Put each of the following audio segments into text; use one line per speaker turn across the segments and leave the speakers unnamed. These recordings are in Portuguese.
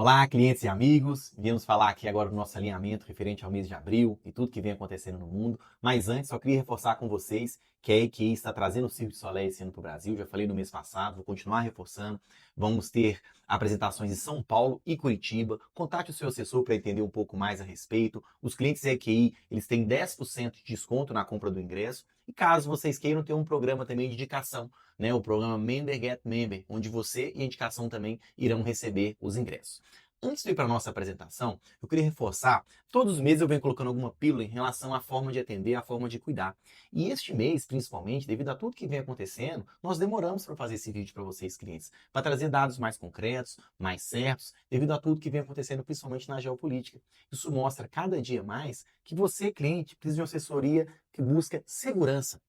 Olá, clientes e amigos. Viemos falar aqui agora do nosso alinhamento referente ao mês de abril e tudo que vem acontecendo no mundo. Mas antes, só queria reforçar com vocês que a EQI está trazendo o Cirque du Soleil esse ano para o Brasil. Já falei no mês passado, vou continuar reforçando. Vamos ter apresentações em São Paulo e Curitiba. Contate o seu assessor para entender um pouco mais a respeito. Os clientes da EQI, eles têm 10% de desconto na compra do ingresso. E caso vocês queiram ter um programa também de indicação, né, o programa Member Get Member, onde você e a indicação também irão receber os ingressos. Antes de ir para a nossa apresentação, eu queria reforçar, todos os meses eu venho colocando alguma pílula em relação à forma de atender, à forma de cuidar. E este mês, principalmente, devido a tudo que vem acontecendo, nós demoramos para fazer esse vídeo para vocês, clientes, para trazer dados mais concretos, mais certos, devido a tudo que vem acontecendo, principalmente na geopolítica. Isso mostra cada dia mais que você, cliente, precisa de uma assessoria que busca segurança,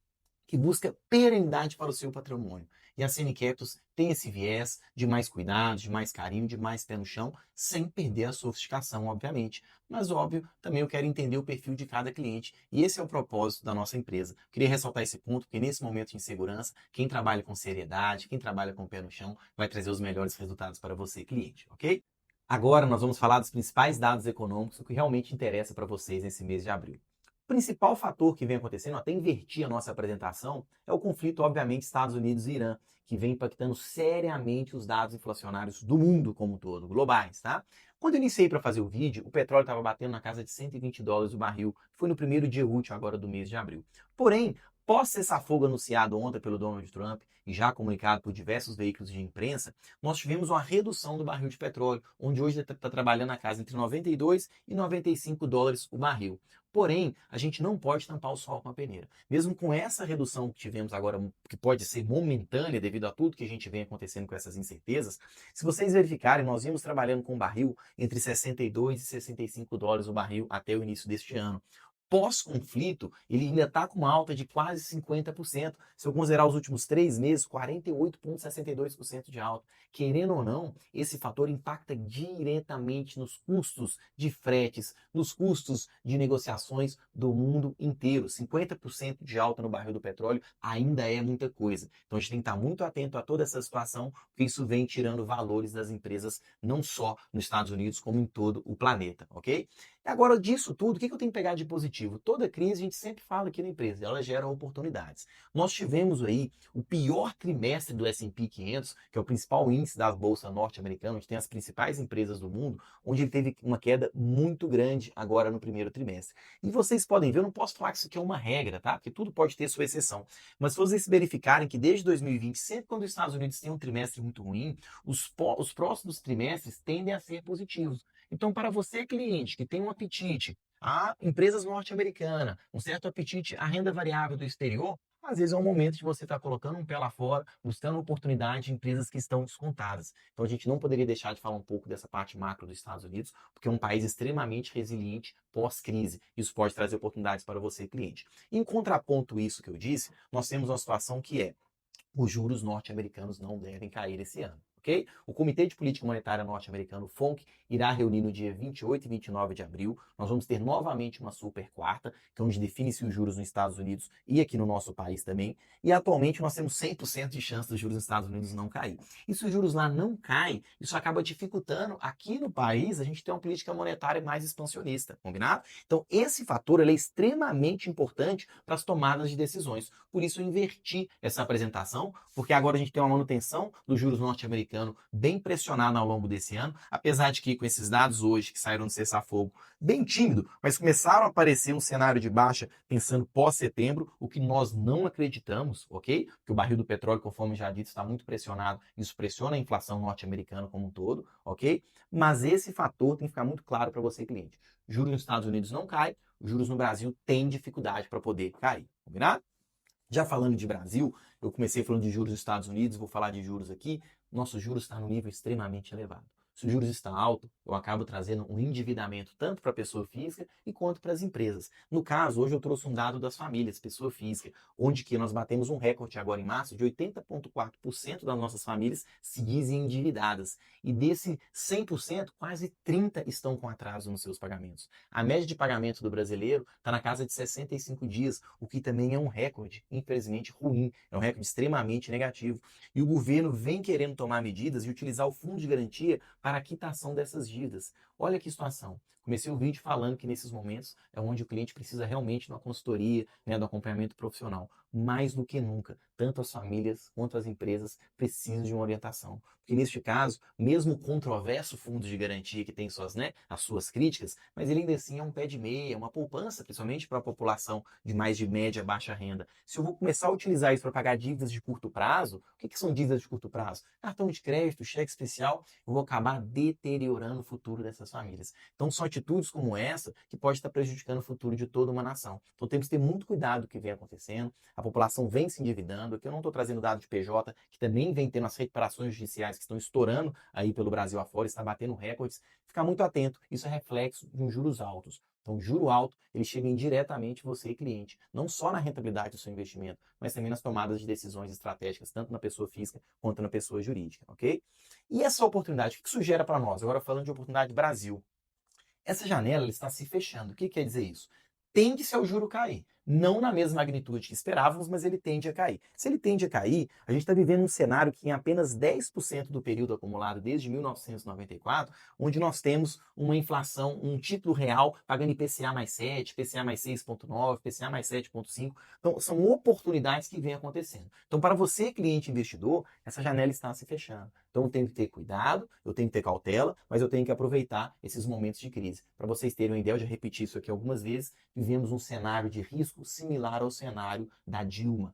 que busca perenidade para o seu patrimônio. E a CN Capitos tem esse viés de mais cuidado, de mais carinho, de mais pé no chão, sem perder a sofisticação, obviamente. Mas, óbvio, também eu quero entender o perfil de cada cliente. E esse é o propósito da nossa empresa. Queria ressaltar esse ponto, porque nesse momento de insegurança, quem trabalha com seriedade, quem trabalha com o pé no chão, vai trazer os melhores resultados para você, cliente, ok? Agora nós vamos falar dos principais dados econômicos, o que realmente interessa para vocês nesse mês de abril. O principal fator que vem acontecendo, até inverti a nossa apresentação, é o conflito, obviamente, Estados Unidos e Irã, que vem impactando seriamente os dados inflacionários do mundo como um todo, globais, tá? Quando eu iniciei para fazer o vídeo, o petróleo estava batendo na casa de $120 o barril, foi no primeiro dia útil agora do mês de abril. Porém, pós cessar-fogo anunciado ontem pelo Donald Trump e já comunicado por diversos veículos de imprensa, nós tivemos uma redução do barril de petróleo, onde hoje está trabalhando na casa entre $92 e $95 o barril. Porém, a gente não pode tampar o sol com a peneira. Mesmo com essa redução que tivemos agora, que pode ser momentânea devido a tudo que a gente vem acontecendo com essas incertezas, se vocês verificarem, nós vimos trabalhando com um barril entre $62 e $65 o barril até o início deste ano. Pós-conflito, ele ainda está com uma alta de quase 50%. Se eu considerar os últimos 3 meses, 48,62% de alta. Querendo ou não, esse fator impacta diretamente nos custos de fretes, nos custos de negociações do mundo inteiro. 50% de alta no barril do petróleo ainda é muita coisa. Então a gente tem que estar muito atento a toda essa situação, porque isso vem tirando valores das empresas, não só nos Estados Unidos, como em todo o planeta, ok? Agora, disso tudo, o que eu tenho que pegar de positivo? Toda crise, a gente sempre fala aqui na empresa, ela gera oportunidades. Nós tivemos aí o pior trimestre do S&P 500, que é o principal índice das bolsas norte-americanas, onde tem as principais empresas do mundo, onde ele teve uma queda muito grande agora no primeiro trimestre. E vocês podem ver, eu não posso falar que isso aqui é uma regra, tá? Porque tudo pode ter sua exceção. Mas se vocês verificarem que desde 2020, sempre quando os Estados Unidos têm um trimestre muito ruim, os próximos trimestres tendem a ser positivos. Então, para você, cliente, que tem um apetite a empresas norte-americanas, um certo apetite à renda variável do exterior, às vezes é um momento de você estar colocando um pé lá fora, buscando oportunidade em empresas que estão descontadas. Então, a gente não poderia deixar de falar um pouco dessa parte macro dos Estados Unidos, porque é um país extremamente resiliente pós-crise. Isso pode trazer oportunidades para você, cliente. Em contraponto isso que eu disse, nós temos uma situação que é os juros norte-americanos não devem cair esse ano. Okay? O Comitê de Política Monetária norte-americano, FONC, irá reunir no dia 28 e 29 de abril. Nós vamos ter novamente uma super quarta, que é onde define-se os juros nos Estados Unidos e aqui no nosso país também. E atualmente nós temos 100% de chance dos juros nos Estados Unidos não cair. E se os juros lá não caem, isso acaba dificultando aqui no país a gente ter uma política monetária mais expansionista, combinado? Então esse fator ele é extremamente importante para as tomadas de decisões. Por isso eu inverti essa apresentação, porque agora a gente tem uma manutenção dos juros norte-americanos bem pressionado ao longo desse ano, apesar de que com esses dados hoje que saíram do cessar-fogo bem tímido, mas começaram a aparecer um cenário de baixa pensando pós-setembro, o que nós não acreditamos, ok? Que o barril do petróleo, conforme já dito, está muito pressionado, isso pressiona a inflação norte-americana como um todo, ok? Mas esse fator tem que ficar muito claro para você, cliente. Juros nos Estados Unidos não caem, os juros no Brasil têm dificuldade para poder cair, combinado? Já falando de Brasil, eu comecei falando de juros dos Estados Unidos, vou falar de juros aqui. Nosso juros está num nível extremamente elevado. Se o juros está alto, eu acabo trazendo um endividamento tanto para a pessoa física e quanto para as empresas. No caso, hoje eu trouxe um dado das famílias, pessoa física, onde que nós batemos um recorde agora em março de 80,4% das nossas famílias se dizem endividadas. E desse 100%, quase 30% estão com atraso nos seus pagamentos. A média de pagamento do brasileiro está na casa de 65 dias, o que também é um recorde, infelizmente, ruim. É um recorde extremamente negativo. E o governo vem querendo tomar medidas e utilizar o fundo de garantia para a quitação dessas dívidas. Olha que situação. Comecei o vídeo falando que nesses momentos é onde o cliente precisa realmente de uma consultoria, né, do acompanhamento profissional. Mais do que nunca, tanto as famílias quanto as empresas precisam de uma orientação. Porque neste caso, mesmo o controverso fundo de garantia que tem suas, né, as suas críticas, mas ele ainda assim é um pé de meia, uma poupança, principalmente para a população de mais de média, baixa renda. Se eu vou começar a utilizar isso para pagar dívidas de curto prazo, o que são dívidas de curto prazo? Cartão de crédito, cheque especial, eu vou acabar deteriorando o futuro dessas famílias. Então são atitudes como essa que pode estar prejudicando o futuro de toda uma nação. Então temos que ter muito cuidado com o que vem acontecendo. A população vem se endividando. Aqui eu não estou trazendo dado de PJ, que também vem tendo as recuperações judiciais que estão estourando aí pelo Brasil afora, está batendo recordes. Ficar muito atento, isso é reflexo de uns juros altos. Então, juro alto, ele chega indiretamente você, cliente, não só na rentabilidade do seu investimento, mas também nas tomadas de decisões estratégicas, tanto na pessoa física quanto na pessoa jurídica, ok? E essa oportunidade, o que isso gera para nós? Agora falando de oportunidade Brasil. Essa janela ela está se fechando. O que quer dizer isso? Tende-se ao juro cair. Não na mesma magnitude que esperávamos, mas ele tende a cair. Se ele tende a cair, a gente está vivendo um cenário que em apenas 10% do período acumulado desde 1994, onde nós temos uma inflação, um título real pagando IPCA mais 7, IPCA mais 6,9, IPCA mais 7,5. Então, são oportunidades que vêm acontecendo. Então, para você, cliente investidor, essa janela está se fechando. Então, eu tenho que ter cuidado, eu tenho que ter cautela, mas eu tenho que aproveitar esses momentos de crise. Para vocês terem uma ideia, eu já repeti isso aqui algumas vezes, vivemos um cenário de risco similar ao cenário da Dilma,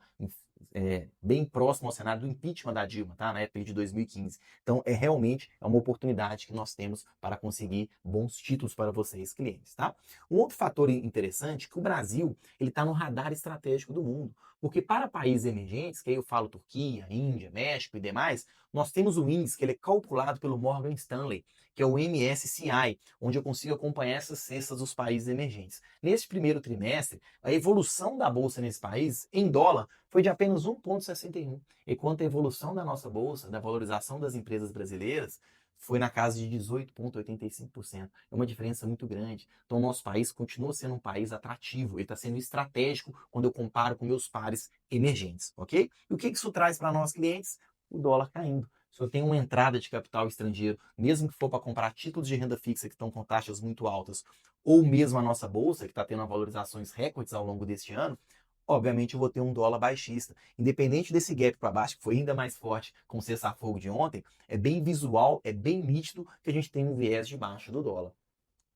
bem próximo ao cenário do impeachment da Dilma, tá? Na época de 2015. Então, realmente uma oportunidade que nós temos para conseguir bons títulos para vocês, clientes, tá? Um outro fator interessante é que o Brasil ele está no radar estratégico do mundo. Porque para países emergentes, que aí eu falo Turquia, Índia, México e demais, nós temos o índice que ele é calculado pelo Morgan Stanley, que é o MSCI, onde eu consigo acompanhar essas cestas dos países emergentes. Neste primeiro trimestre, a evolução da bolsa nesse país, em dólar, foi de apenas 1,61, enquanto a evolução da nossa bolsa, da valorização das empresas brasileiras, foi na casa de 18,85%. É uma diferença muito grande. Então, o nosso país continua sendo um país atrativo, ele está sendo estratégico quando eu comparo com meus pares emergentes, ok? E o que isso traz para nós clientes? O dólar caindo. Se eu tenho uma entrada de capital estrangeiro, mesmo que for para comprar títulos de renda fixa que estão com taxas muito altas, ou mesmo a nossa bolsa, que está tendo valorizações recordes ao longo deste ano, obviamente eu vou ter um dólar baixista. Independente desse gap para baixo, que foi ainda mais forte com o cessar-fogo de ontem, é bem visual, é bem nítido que a gente tem um viés de baixo do dólar.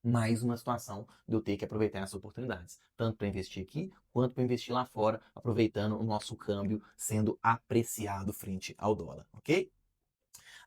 Mais uma situação de eu ter que aproveitar essas oportunidades, tanto para investir aqui quanto para investir lá fora, aproveitando o nosso câmbio sendo apreciado frente ao dólar, ok?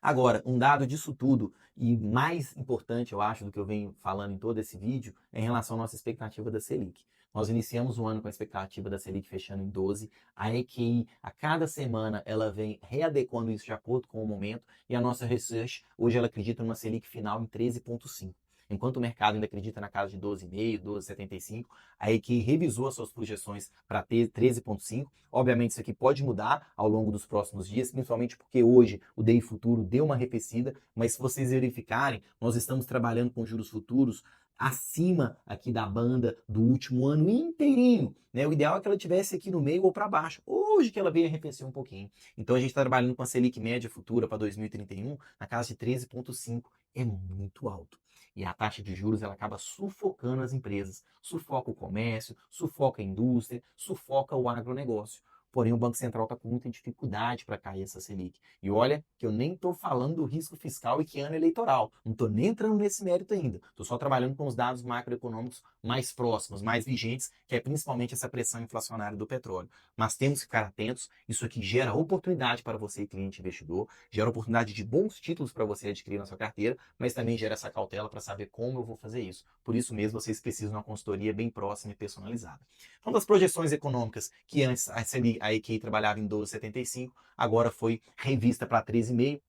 Agora, um dado disso tudo, e mais importante, eu acho, do que eu venho falando em todo esse vídeo, é em relação à nossa expectativa da Selic. Nós iniciamos o ano com a expectativa da Selic fechando em 12. A EQI, a cada semana, ela vem readequando isso de acordo com o momento. E a nossa research, hoje, ela acredita numa Selic final em 13,5. Enquanto o mercado ainda acredita na casa de 12,5, 12,75, a EQI revisou as suas projeções para ter 13,5. Obviamente isso aqui pode mudar ao longo dos próximos dias, principalmente porque hoje o DI futuro deu uma arrefecida, mas se vocês verificarem, nós estamos trabalhando com juros futuros acima aqui da banda do último ano inteirinho, né? O ideal é que ela tivesse aqui no meio ou para baixo. Hoje que ela veio arrefecer um pouquinho. Então a gente está trabalhando com a Selic média futura para 2031 na casa de 13,5. É muito alto. E a taxa de juros ela acaba sufocando as empresas, sufoca o comércio, sufoca a indústria, sufoca o agronegócio. Porém, o Banco Central está com muita dificuldade para cair essa Selic. E olha que eu nem estou falando do risco fiscal e que ano eleitoral. Não estou nem entrando nesse mérito ainda. Estou só trabalhando com os dados macroeconômicos mais próximos, mais vigentes, que é principalmente essa pressão inflacionária do petróleo. Mas temos que ficar atentos. Isso aqui gera oportunidade para você, cliente investidor, gera oportunidade de bons títulos para você adquirir na sua carteira, mas também gera essa cautela para saber como eu vou fazer isso. Por isso mesmo, vocês precisam de uma consultoria bem próxima e personalizada. Então, das projeções econômicas que antes a EQI trabalhava em 12,75, agora foi revista para 13,5.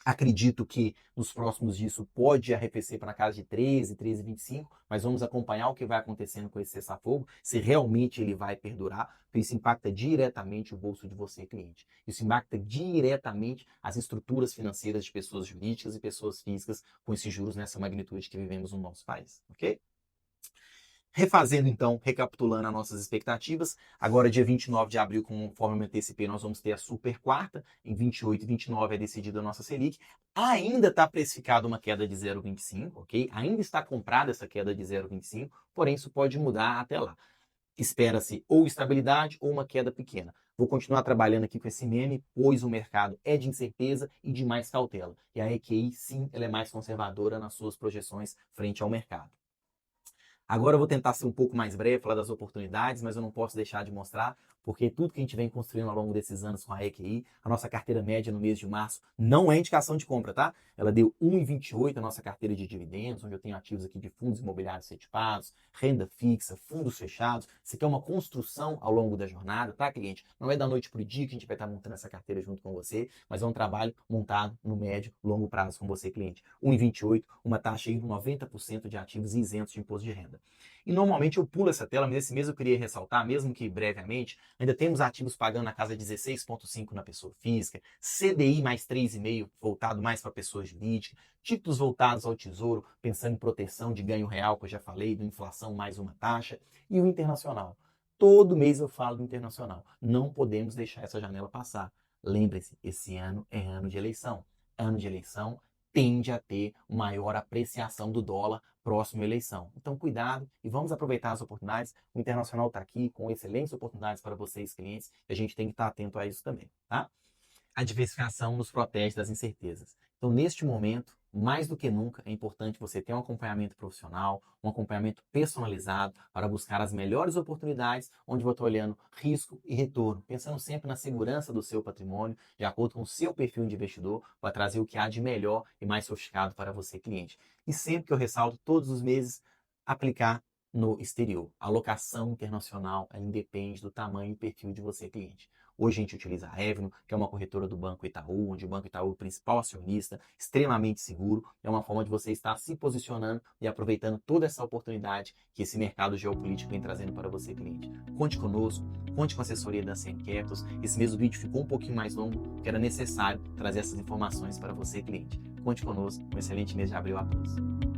Acredito que nos próximos dias isso pode arrefecer para na casa de 13, 13,25, mas vamos acompanhar o que vai acontecendo com esse cessar-fogo, se realmente ele vai perdurar, porque isso impacta diretamente o bolso de você, cliente. Isso impacta diretamente as estruturas financeiras de pessoas jurídicas e pessoas físicas com esses juros nessa magnitude que vivemos no nosso país, ok? Refazendo então, recapitulando as nossas expectativas, agora dia 29 de abril, conforme eu antecipei, nós vamos ter a super quarta, em 28 e 29 é decidida a nossa Selic, ainda está precificada uma queda de 0,25, ok? Ainda está comprada essa queda de 0,25, porém isso pode mudar até lá. Espera-se ou estabilidade ou uma queda pequena. Vou continuar trabalhando aqui com esse meme, pois o mercado é de incerteza e de mais cautela. E a EQI, sim, ela é mais conservadora nas suas projeções frente ao mercado. Agora eu vou tentar ser um pouco mais breve, falar das oportunidades, mas eu não posso deixar de mostrar, porque tudo que a gente vem construindo ao longo desses anos com a EQI, a nossa carteira média no mês de março não é indicação de compra, tá? Ela deu 1,28 a nossa carteira de dividendos, onde eu tenho ativos aqui de fundos imobiliários certificados, renda fixa, fundos fechados. Isso aqui é uma construção ao longo da jornada, tá, cliente? Não é da noite para o dia que a gente vai estar montando essa carteira junto com você, mas é um trabalho montado no médio, longo prazo com você, cliente. 1,28, uma taxa aí de 90% de ativos isentos de imposto de renda. E normalmente eu pulo essa tela, mas esse mês eu queria ressaltar, mesmo que brevemente, ainda temos ativos pagando na casa de 16,5 na pessoa física, CDI mais 3,5 voltado mais para a pessoa jurídica, títulos voltados ao tesouro, pensando em proteção de ganho real, que eu já falei, do inflação mais uma taxa, e o internacional. Todo mês eu falo do internacional. Não podemos deixar essa janela passar. Lembre-se, esse ano é ano de eleição. Ano de eleição tende a ter maior apreciação do dólar próximo à eleição. Então, cuidado e vamos aproveitar as oportunidades. O Internacional está aqui com excelentes oportunidades para vocês, clientes, e a gente tem que estar atento a isso também, tá? A diversificação nos protege das incertezas. Então, neste momento, mais do que nunca, é importante você ter um acompanhamento profissional, um acompanhamento personalizado para buscar as melhores oportunidades, onde você está olhando risco e retorno, pensando sempre na segurança do seu patrimônio, de acordo com o seu perfil de investidor, para trazer o que há de melhor e mais sofisticado para você, cliente. E sempre que eu ressalto, todos os meses, aplicar no exterior. A alocação internacional independe do tamanho e perfil de você, cliente. Hoje a gente utiliza a Avenue, que é uma corretora do Banco Itaú, onde o Banco Itaú é o principal acionista, extremamente seguro. É uma forma de você estar se posicionando e aproveitando toda essa oportunidade que esse mercado geopolítico vem trazendo para você, cliente. Conte conosco, conte com a assessoria da CM Capital. Esse mesmo vídeo ficou um pouquinho mais longo, que era necessário trazer essas informações para você, cliente. Conte conosco, um excelente mês de abril a todos.